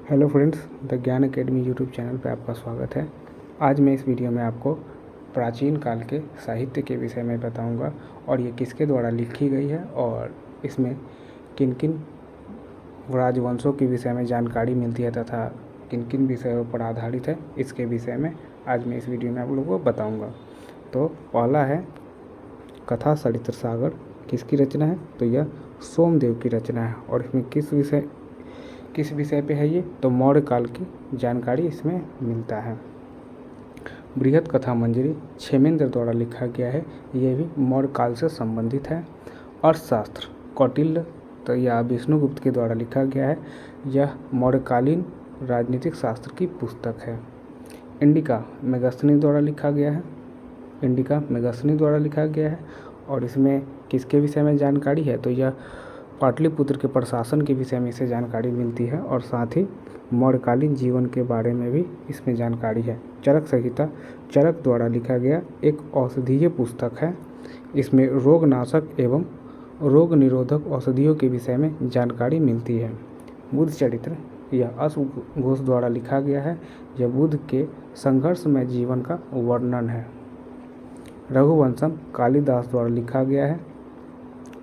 Hello friends, the ज्ञान academy YouTube channel पर आपका स्वागत है। आज मैं इस वीडियो में आपको प्राचीन काल के साहित्य के विषय में बताऊंगा और ये किसके द्वारा लिखी गई है और इसमें किन किन राजवंशों के विषय में जानकारी मिलती है तथा किन किन विषयों पर आधारित है, इसके विषय में आज मैं इस वीडियो में आप लोगों को बताऊँगा। तो पहला है कथा सरित्र सागर, किसकी रचना है? तो यह सोमदेव की रचना है। और इसमें किस विषय पे है ये? तो मौर्य काल की जानकारी इसमें मिलता है। बृहद कथा मंजरी क्षेमेंद्र द्वारा लिखा गया है, यह भी मौर्य काल से संबंधित है। अर्थशास्त्र कौटिल्य तो यह विष्णुगुप्त के द्वारा लिखा गया है, यह मौर्यकालीन राजनीतिक शास्त्र की पुस्तक है। इंडिका मेगस्थनी द्वारा लिखा गया है। और इसमें किसके विषय में जानकारी है? तो यह पाटलिपुत्र के प्रशासन के विषय में इसे जानकारी मिलती है और साथ ही मौर्यकालीन जीवन के बारे में भी इसमें जानकारी है। चरक संहिता चरक द्वारा लिखा गया एक औषधीय पुस्तक है। इसमें रोगनाशक एवं रोग निरोधक औषधियों के विषय में जानकारी मिलती है। बुद्ध चरित्र यह अश्व घोष द्वारा लिखा गया है, यह बुद्ध के संघर्षमय जीवन का वर्णन है। रघुवंशम कालिदास द्वारा लिखा गया है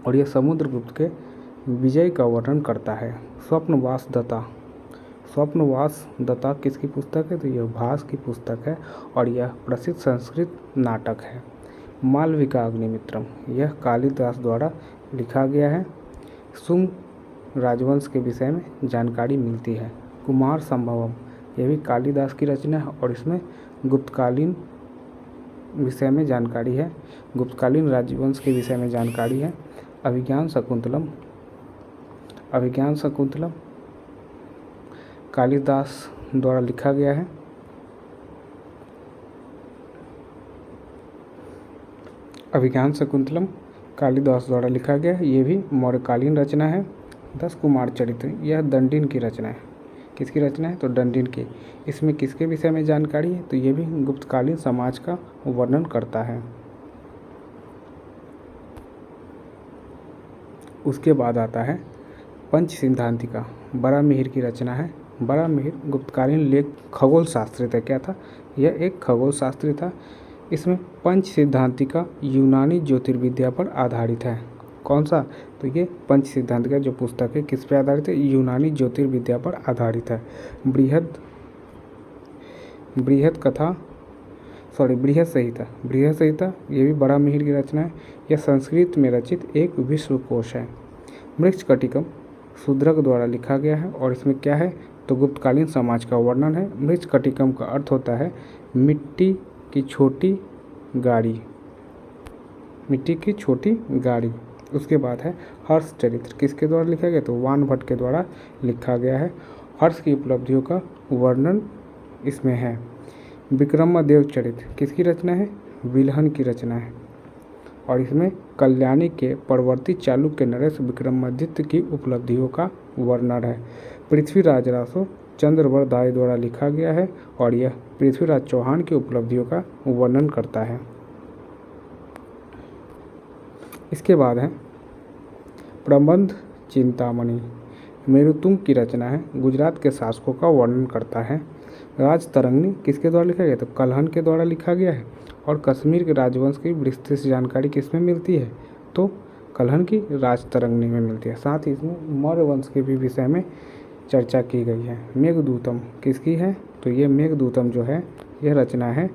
और यह समुद्रगुप्त के विजय का वर्णन करता है। स्वप्नवास दत्ता किसकी पुस्तक है? तो यह भास की पुस्तक है और यह प्रसिद्ध संस्कृत नाटक है। मालविका अग्निमित्रम यह कालिदास द्वारा लिखा गया है। सुंग राजवंश के विषय में जानकारी मिलती है। कुमार संभवम यह भी कालिदास की रचना है और इसमें गुप्तकालीन विषय में जानकारी है, गुप्तकालीन राजवंश के विषय में जानकारी है। अभिज्ञान शकुंतलम कालिदास द्वारा लिखा गया है। ये भी मौर्यकालीन रचना है। 10 कुमार चरित्र यह दंडिन की रचना है। किसकी रचना है? तो दंडिन की। इसमें किसके विषय में जानकारी है? तो ये भी गुप्तकालीन समाज का वर्णन करता है। उसके बाद आता है पंच सिद्धांतिका, बड़ा मिहिर की रचना है। बड़ा मिहिर गुप्तकालीन लेख खगोल शास्त्री था। क्या था? यह एक खगोल शास्त्री था। इसमें पंच सिद्धांतिका यूनानी ज्योतिर्विद्या पर आधारित है। कौन सा? तो ये पंच सिद्धांतिका जो पुस्तक है किस पे आधारित है? यूनानी ज्योतिर्विद्या पर आधारित है। बृहद संहिता ये भी बड़ा मिहिर की रचना है। यह संस्कृत में रचित एक विश्वकोश है। मृच्छकटिकम शूद्रक द्वारा लिखा गया है और इसमें क्या है? तो गुप्तकालीन समाज का वर्णन है। मृच्छकटिकम का अर्थ होता है मिट्टी की छोटी गाड़ी। उसके बाद है हर्ष चरित्र, किसके द्वारा लिखा गया? तो वान भट्ट के द्वारा लिखा गया है। हर्ष की उपलब्धियों का वर्णन इसमें है। विक्रमदेव चरित्र किसकी रचना है? विल्हन की रचना है और इसमें कल्याणी के परवर्ती चालुक्य नरेश विक्रमादित्य की उपलब्धियों का वर्णन है। पृथ्वीराज रासो चंद्रवरदाय द्वारा लिखा गया है और यह पृथ्वीराज चौहान की उपलब्धियों का वर्णन करता है। इसके बाद है प्रबंध चिंतामणि, मेरुतुंग की रचना है, गुजरात के शासकों का वर्णन करता है। राजतरंगिणी किसके द्वारा लिखा गया? तो कल्हण के द्वारा लिखा गया है। और कश्मीर के राजवंश की विस्तृत जानकारी किसमें मिलती है? तो कल्हण की राजतरंगिणी में मिलती है। साथ ही इसमें मौर्य वंश के भी विषय में चर्चा की गई है। मेघदूतम किसकी है? तो ये मेघदूतम जो है यह रचना है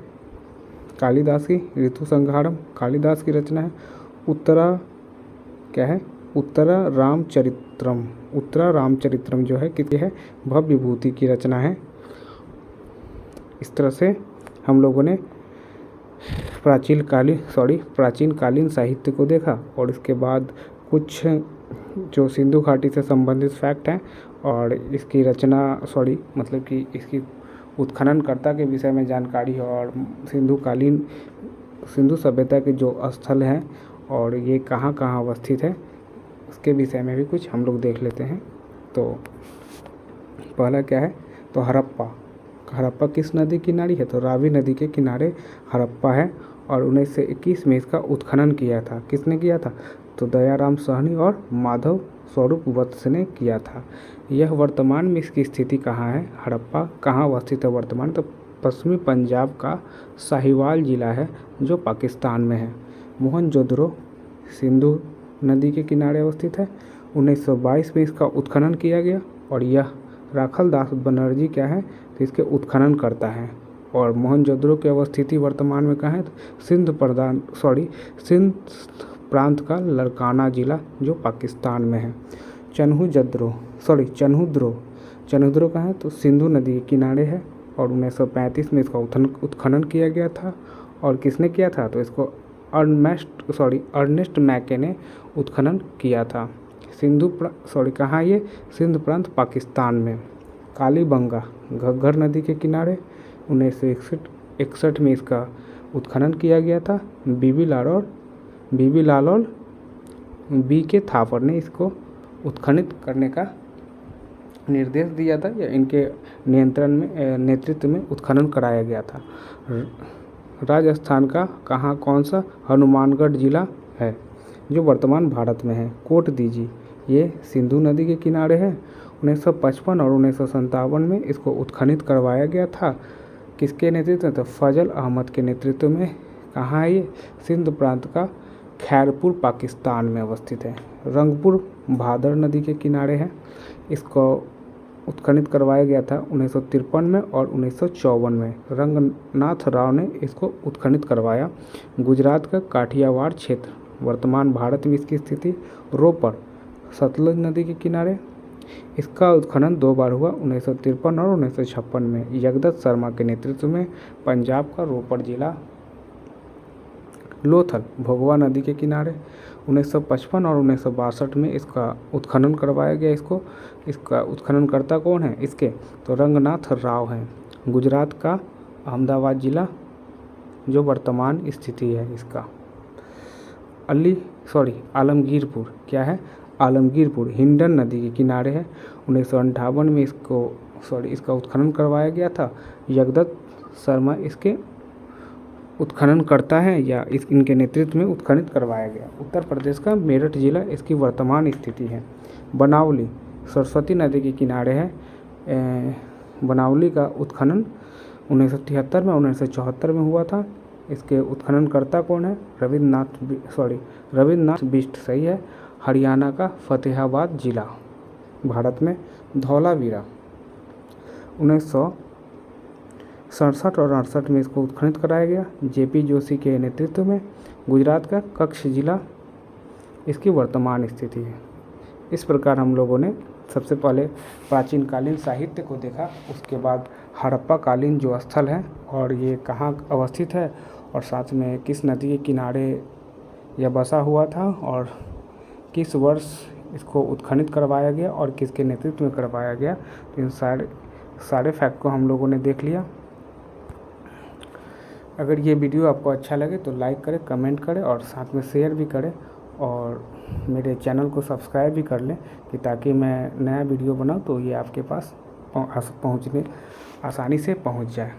कालिदास की। ऋतु संहारम कालिदास की रचना है। उत्तरा रामचरित्रम जो है किसकी है? भव्य विभूति की रचना है। इस तरह से हम लोगों ने प्राचीनकालीन साहित्य को देखा और इसके बाद कुछ जो सिंधु घाटी से संबंधित फैक्ट हैं और इसकी इसकी उत्खननकर्ता के विषय में जानकारी है और सिंधु सभ्यता के जो स्थल हैं और ये कहाँ कहाँ अवस्थित है उसके विषय में भी कुछ हम लोग देख लेते हैं। तो पहला क्या है? तो हड़प्पा किस नदी किनारे है? तो रावी नदी के किनारे हड़प्पा है और 1921 में इसका उत्खनन किया था। किसने किया था? तो दयाराम साहनी और माधव स्वरूप वत्स ने किया था। यह वर्तमान में इसकी स्थिति कहाँ है? हड़प्पा कहाँ अवस्थित है वर्तमान? तो पश्चिमी पंजाब का साहिवाल जिला है जो पाकिस्तान में है। मोहनजोदड़ो सिंधु नदी के किनारे अवस्थित है। 1922 में इसका उत्खनन किया गया और यह राखल दास बनर्जी क्या है तो इसके उत्खनन करता है। और मोहनजोदड़ो की अवस्थिति वर्तमान में कहाँ है? तो सिंध प्रांत का लड़काना जिला जो पाकिस्तान में है। चन्हुद्रो कहाँ है? तो सिंधु नदी के किनारे है और 1935 में इसका उत्खनन किया गया था। और किसने किया था? तो इसको अर्नेस्ट मैके ने उत्खनन किया था। कहाँ ये? सिंध प्रांत पाकिस्तान में। कालीबंगा घग्गर नदी के किनारे 1961 में इसका उत्खनन किया गया था। बीबी लाल और बी के थापर ने इसको उत्खनन करने का निर्देश दिया था या इनके नेतृत्व में उत्खनन कराया गया था। राजस्थान का कौन सा हनुमानगढ़ जिला है जो वर्तमान भारत में है? कोट दीजिए। ये सिंधु नदी के किनारे है। 1955 और 1957 में इसको उत्खनन करवाया गया था। किसके नेतृत्व में? तो फजल अहमद के नेतृत्व में। कहाँ है ये? सिंध प्रांत का खैरपुर पाकिस्तान में अवस्थित है। रंगपुर भादर नदी के किनारे है। इसको उत्खनन करवाया गया था 1953 में और 1954 में। रंगनाथ राव ने इसको उत्खनन करवाया। गुजरात का काठियावाड़ क्षेत्र वर्तमान भारत में इसकी स्थिति। रोपड़ सतलुज नदी के किनारे। इसका उत्खनन 2 बार हुआ 1953 और 1956 में। जगदत्त शर्मा के नेतृत्व में। पंजाब का रोपड़ जिला। लोथल भोगवा नदी के किनारे 1955 और 1962 में इसका उत्खनन करवाया गया। इसका उत्खननकर्ता कौन है इसके? तो रंगनाथ राव हैं। गुजरात का अहमदाबाद जिला जो वर्तमान स्थिति है इसका। आलमगीरपुर क्या है? आलमगीरपुर हिंडन नदी के किनारे है। 1958 में इसका उत्खनन करवाया गया था। जगदत्त शर्मा इसके उत्खनन करता है या इनके नेतृत्व में उत्खनन करवाया गया। उत्तर प्रदेश का मेरठ जिला इसकी वर्तमान स्थिति है। बनावली सरस्वती नदी के किनारे है। बनावली का उत्खनन 1973 में 1974 में हुआ था। इसके उत्खननकर्ता कौन है? रविन्द्रनाथ बिष्ट सही है। हरियाणा का फतेहाबाद जिला भारत में। धौलावीरा 1967 और 68 में इसको उत्खनन कराया गया जेपी जोशी के नेतृत्व में। गुजरात का कच्छ जिला इसकी वर्तमान स्थिति है। इस प्रकार हम लोगों ने सबसे पहले प्राचीन कालीन साहित्य को देखा, उसके बाद हड़प्पा कालीन जो स्थल है और ये कहाँ अवस्थित है और साथ में किस नदी के किनारे यह बसा हुआ था और किस वर्ष इसको उत्खनन करवाया गया और किसके नेतृत्व में करवाया गया। तो इन सारे फैक्ट को हम लोगों ने देख लिया। अगर ये वीडियो आपको अच्छा लगे तो लाइक करें, कमेंट करें और साथ में शेयर भी करें और मेरे चैनल को सब्सक्राइब भी कर लें कि ताकि मैं नया वीडियो बनाऊं तो ये आपके पास आसानी से पहुंच जाए।